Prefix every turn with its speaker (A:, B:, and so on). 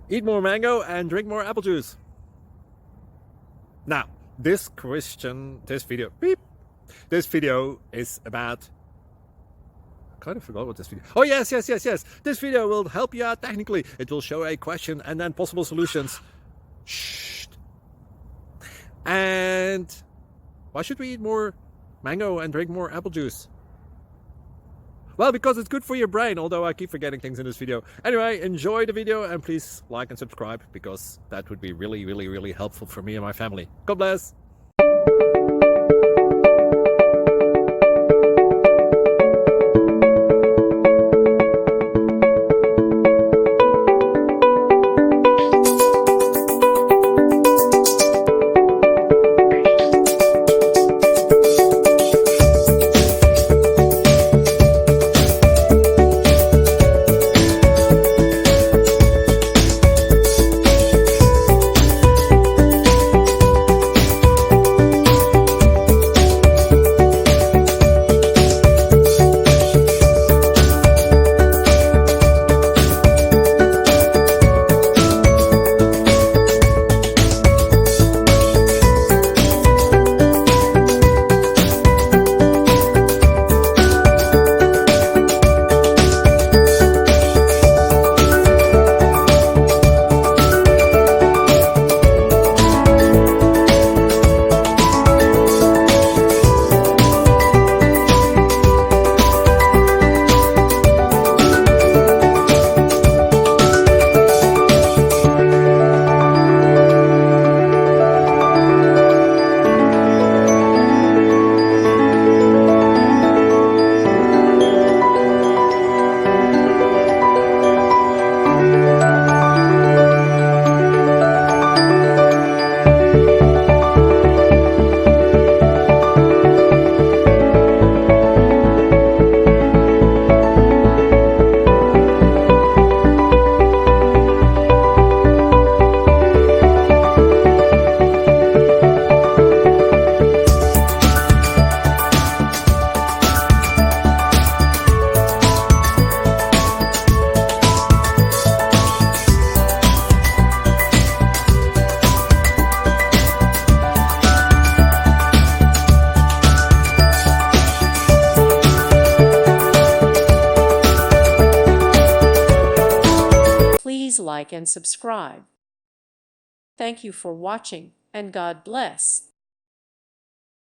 A: Eat more mango and drink more apple juice. Now, this video is about, I kind of forgot what this video. Oh, yes. This video will help you out technically. It will show a question and then possible solutions. Shh. And why should we eat more mango and drink more apple juice? Well, because it's good for your brain, although I keep forgetting things in this video. Anyway, enjoy the video and please like and subscribe, because that would be really helpful for me and my family. God bless!
B: Please like and subscribe. Thank you for watching, and God bless.